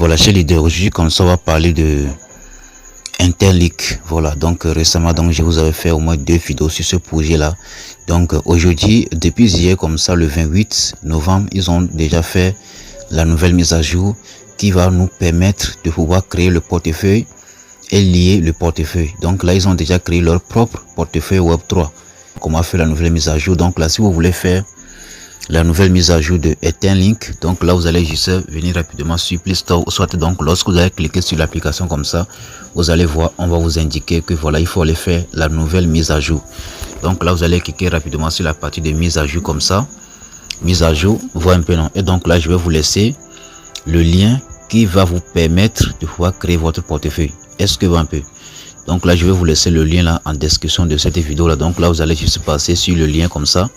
Voilà, chez Leader, aujourd'hui, comme ça, on va parler de Interlink. Voilà, donc récemment, donc je vous avais fait au moins 2 vidéos sur ce projet-là. Donc aujourd'hui, depuis hier, comme ça, le 28 novembre, ils ont déjà fait la nouvelle mise à jour qui va nous permettre de pouvoir créer le portefeuille et lier le portefeuille. Donc là, ils ont déjà créé leur propre portefeuille Web3. Comment faire la nouvelle mise à jour? Donc là, si vous voulez faire la nouvelle mise à jour de Etherlink, donc là vous allez juste venir rapidement sur Play Store, soit donc lorsque vous allez cliquer sur l'application comme ça, vous allez voir, on va vous indiquer que voilà, il faut aller faire la nouvelle mise à jour. Donc là vous allez cliquer rapidement sur la partie de mise à jour comme ça, mise à jour, voir un peu non. Et donc là je vais vous laisser le lien qui va vous permettre de pouvoir créer votre portefeuille. Est-ce que va un peu? Donc là je vais vous laisser le lien là en description de cette vidéo là. Donc là vous allez juste passer sur le lien comme ça.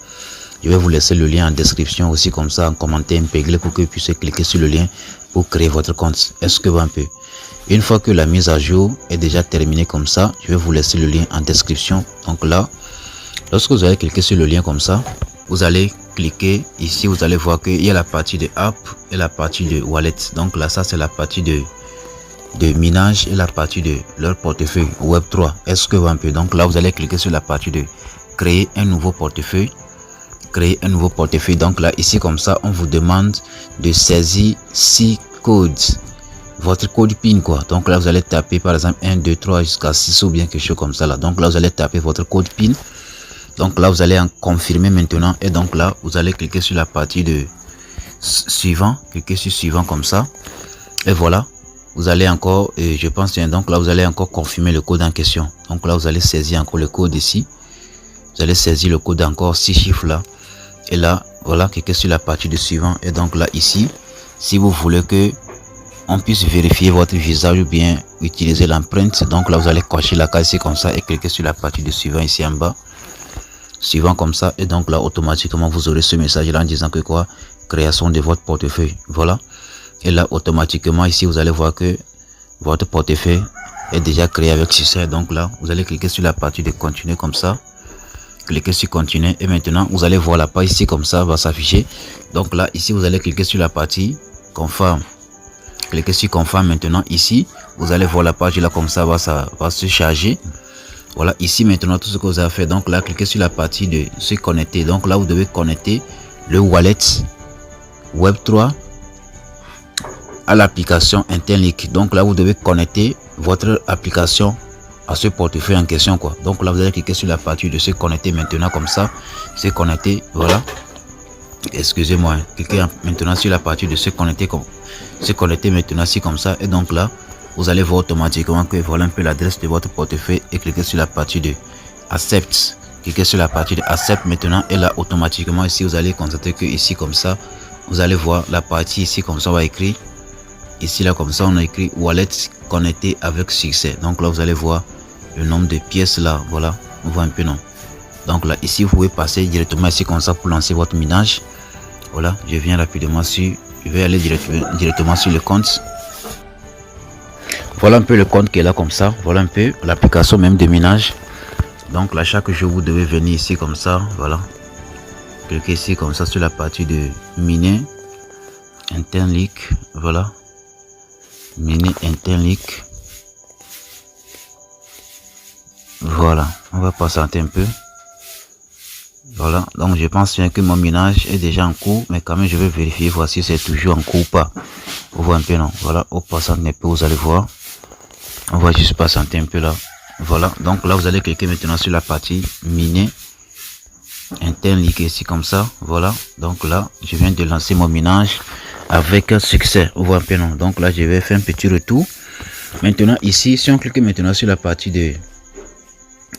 Je vais vous laisser le lien en description aussi comme ça en commentaire impéglé pour que vous puissiez cliquer sur le lien pour créer votre compte. Est-ce que va un peu? Une fois que la mise à jour est déjà terminée comme ça, je vais vous laisser le lien en description. Donc là, lorsque vous allez cliquer sur le lien comme ça, vous allez cliquer ici, vous allez voir qu'il y a la partie de app et la partie de wallet. Donc là, ça c'est la partie de minage et la partie de leur portefeuille Web3. Est-ce que va un peu? Donc là, vous allez cliquer sur la partie de créer un nouveau portefeuille. Créer un nouveau portefeuille. Donc là ici comme ça on vous demande de saisir 6 codes, votre code PIN quoi. Donc là vous allez taper par exemple 1 2 3 jusqu'à 6 ou bien quelque chose comme ça là. Donc là vous allez taper votre code PIN. Donc là vous allez en confirmer maintenant et donc là vous allez cliquer sur la partie de suivant, cliquez sur suivant comme ça et voilà, vous allez encore je pense donc là vous allez encore confirmer le code en question. Donc là vous allez saisir encore le code ici, vous allez saisir le code encore 6 chiffres là. Et là, voilà, cliquez sur la partie de suivant. Et donc là, ici, si vous voulez que on puisse vérifier votre visage ou bien utiliser l'empreinte, donc là, vous allez cocher la case ici comme ça et cliquer sur la partie de suivant ici en bas. Suivant comme ça. Et donc là, automatiquement, vous aurez ce message là en disant que quoi? Création de votre portefeuille. Voilà. Et là, automatiquement, ici, vous allez voir que votre portefeuille est déjà créé avec succès. Donc là, vous allez cliquer sur la partie de continuer comme ça. Cliquez sur continuer et maintenant vous allez voir la page ici comme ça va s'afficher. Donc là ici vous allez cliquer sur la partie confirme, cliquez sur confirme. Maintenant ici vous allez voir la page là comme ça va se charger. Voilà, ici maintenant tout ce que vous avez fait, donc là cliquez sur la partie de se connecter. Donc là vous devez connecter le wallet Web3 à l'application Interlink. Donc là vous devez connecter votre application à ce portefeuille en question quoi. Donc là vous allez cliquer sur la partie de se connecter maintenant comme ça, se connecter, voilà, excusez-moi, cliquez maintenant sur la partie de se connecter comme se connecter maintenant ici comme ça. Et donc là vous allez voir automatiquement que voilà un peu l'adresse de votre portefeuille et cliquez sur la partie de accept, cliquez sur la partie de accept maintenant. Et là automatiquement ici vous allez constater que ici comme ça vous allez voir la partie ici comme ça on va écrire ici là comme ça on a écrit wallet connecté avec succès. Donc là vous allez voir le nombre de pièces là, voilà, on voit un peu non. Donc là ici vous pouvez passer directement ici comme ça pour lancer votre minage. Voilà, je viens rapidement sur, je vais aller directement sur le compte. Voilà un peu le compte qui est là comme ça, voilà un peu l'application même de minage. Donc là chaque jour vous devez venir ici comme ça, voilà, cliquez ici comme ça sur la partie de miner Interlink, voilà, miner Interlink. Voilà, on va patienter un peu. Voilà, donc je pense bien que mon minage est déjà en cours, mais quand même je vais vérifier, voici c'est toujours en cours ou pas. Vous voyez un peu non? Voilà, au patienter un peu, vous allez voir. On va juste patienter un peu là. Voilà, donc là vous allez cliquer maintenant sur la partie miner Interlink ici comme ça. Voilà, donc là je viens de lancer mon minage avec succès. Vous voyez un peu non? Donc là je vais faire un petit retour. Maintenant ici, si on clique maintenant sur la partie de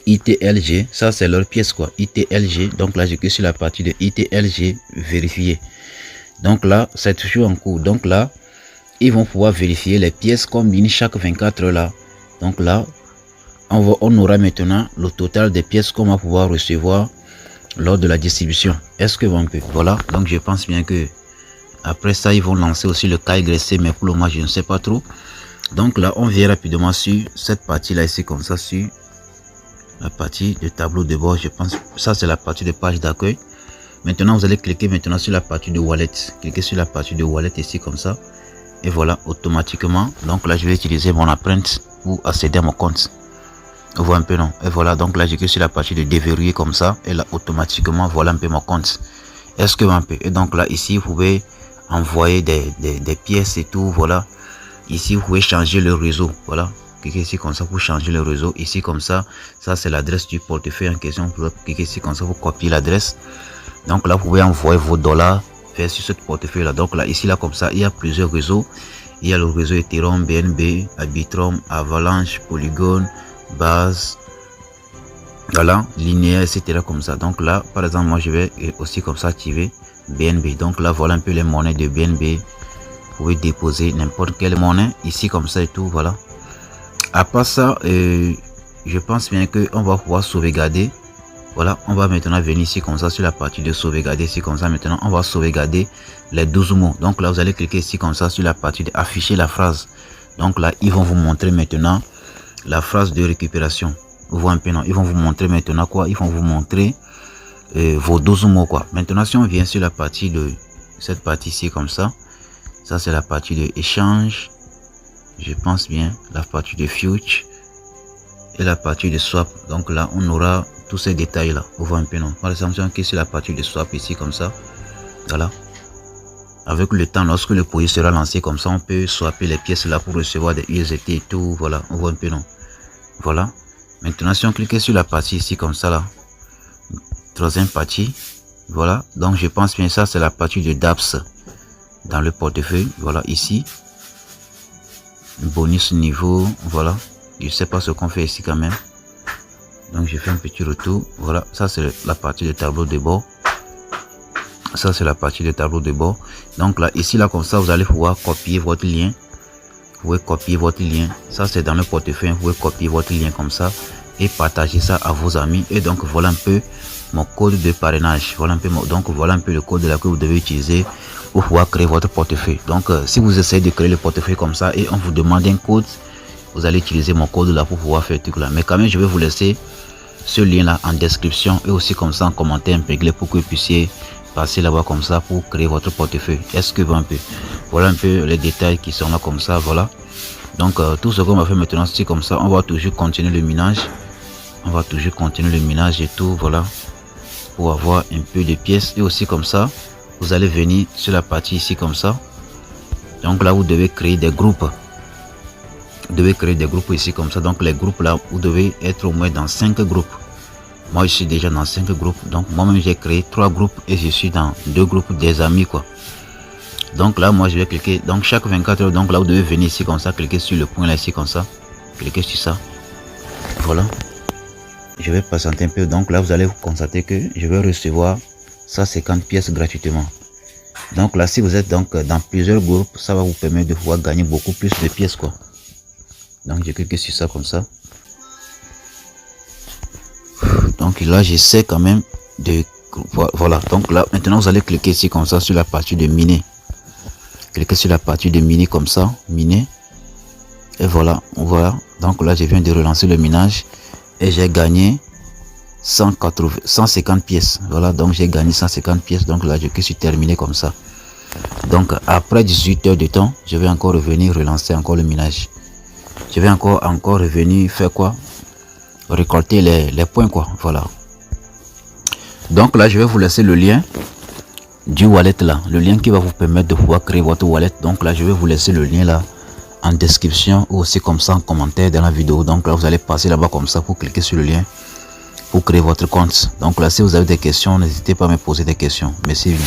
ITLG, ça c'est leur pièce quoi, ITLG. Donc là je clique sur la partie de ITLG vérifier. Donc là c'est toujours en cours. Donc là ils vont pouvoir vérifier les pièces comme mine chaque 24 heures là. Donc là on aura maintenant le total des pièces qu'on va pouvoir recevoir lors de la distribution. Est-ce que on peut? Voilà, donc je pense bien que après ça ils vont lancer aussi le KYC, mais pour le moment je ne sais pas trop. Donc là on vient rapidement sur cette partie là ici comme ça, sur la partie de tableau de bord. Je pense ça c'est la partie de page d'accueil. Maintenant vous allez cliquer maintenant sur la partie de wallet, cliquez sur la partie de wallet ici comme ça. Et voilà, automatiquement, donc là je vais utiliser mon empreinte pour accéder à mon compte. Vous voyez un peu, non? Et voilà, donc là je clique sur la partie de déverrouiller comme ça, et là automatiquement voilà un peu mon compte. Est-ce que un peu? Et donc là ici vous pouvez envoyer des pièces et tout. Voilà, ici vous pouvez changer le réseau. Voilà, cliquez ici comme ça pour changer le réseau. Ici comme ça, ça c'est l'adresse du portefeuille en question. Vous pouvez cliquer ici comme ça pour copier l'adresse. Donc là vous pouvez envoyer vos dollars vers sur ce portefeuille là. Donc là ici là comme ça il y a plusieurs réseaux. Il y a le réseau Ethereum, BNB, Arbitrum, Avalanche, Polygon, Base, voilà, linéaire, etc. comme ça. Donc là par exemple moi je vais aussi comme ça activer BNB. Donc là voilà un peu les monnaies de BNB. Vous pouvez déposer n'importe quelle monnaie ici comme ça et tout. Voilà, à part ça je pense bien que on va pouvoir sauvegarder. Voilà, on va maintenant venir ici comme ça sur la partie de sauvegarder. Ici comme ça maintenant on va sauvegarder les 12 mots. Donc là vous allez cliquer ici comme ça sur la partie de afficher la phrase. Donc là ils vont vous montrer maintenant la phrase de récupération. Vous voyez un peu, non? Ils vont vous montrer maintenant quoi? Ils vont vous montrer vos 12 mots quoi. Maintenant si on vient sur la partie de cette partie ici comme ça, ça c'est la partie de échange, je pense bien, la partie de future et la partie de swap. Donc là on aura tous ces détails là. Vous voyez un peu, non? Par exemple si on clique sur la partie de swap ici comme ça, voilà, avec le temps lorsque le projet sera lancé comme ça on peut swapper les pièces là pour recevoir des USDT et tout. Voilà, on voit un peu, non? Voilà, maintenant si on clique sur la partie ici comme ça là, troisième partie, voilà, donc je pense bien ça c'est la partie de DApps dans le portefeuille. Voilà, ici bonus niveau, voilà, je sais pas ce qu'on fait ici quand même, donc je fais un petit retour. Voilà, ça c'est la partie de tableau de bord. Ça c'est la partie de tableau de bord. Donc là ici là comme ça vous allez pouvoir copier votre lien. Vous pouvez copier votre lien, ça c'est dans le portefeuille. Vous pouvez copier votre lien comme ça et partager ça à vos amis. Et donc voilà un peu mon code de parrainage. Voilà un peu donc voilà un peu le code là que vous devez utiliser pour pouvoir créer votre portefeuille. Donc si vous essayez de créer le portefeuille comme ça et on vous demande un code, vous allez utiliser mon code là pour pouvoir faire ce truc là. Mais quand même je vais vous laisser ce lien là en description et aussi comme ça en commentaire épinglé pour que vous puissiez passer là-bas comme ça pour créer votre portefeuille. Est-ce que un peu, voilà un peu les détails qui sont là comme ça. Voilà, donc tout ce qu'on va faire maintenant c'est comme ça. On va toujours continuer le minage, on va toujours continuer le minage et tout. Voilà, pour avoir un peu de pièces. Et aussi comme ça vous allez venir sur la partie ici comme ça. Donc là vous devez créer des groupes, vous devez créer des groupes ici comme ça. Donc les groupes là vous devez être au moins dans 5 groupes. Moi je suis déjà dans 5 groupes, donc moi-même j'ai créé 3 groupes et je suis dans 2 groupes des amis quoi. Donc là moi je vais cliquer, donc chaque 24 heures, donc là vous devez venir ici comme ça, cliquer sur le point là ici comme ça, cliquez sur ça. Voilà, je vais patienter un peu. Donc là vous allez constater que je vais recevoir 150 pièces gratuitement. Donc là si vous êtes donc dans plusieurs groupes, ça va vous permettre de pouvoir gagner beaucoup plus de pièces quoi. Donc je clique sur ça comme ça. Donc là j'essaie quand même de, voilà, donc là maintenant vous allez cliquer ici comme ça sur la partie de miner. Cliquez sur la partie de miner comme ça, miner. Et voilà, voilà. Donc là je viens de relancer le minage et j'ai gagné 150 pièces. Voilà, donc j'ai gagné 150 pièces. Donc là je clique sur terminer comme ça. Donc après 18 heures de temps, je vais encore revenir relancer encore le minage. Je vais encore revenir faire quoi? Récolter les points quoi. Voilà, donc là je vais vous laisser le lien du wallet là, le lien qui va vous permettre de pouvoir créer votre wallet. Donc là je vais vous laisser le lien là en description ou aussi comme ça en commentaire dans la vidéo. Donc là vous allez passer là-bas comme ça pour cliquer sur le lien pour créer votre compte. Donc là si vous avez des questions, n'hésitez pas à me poser des questions. Merci bien.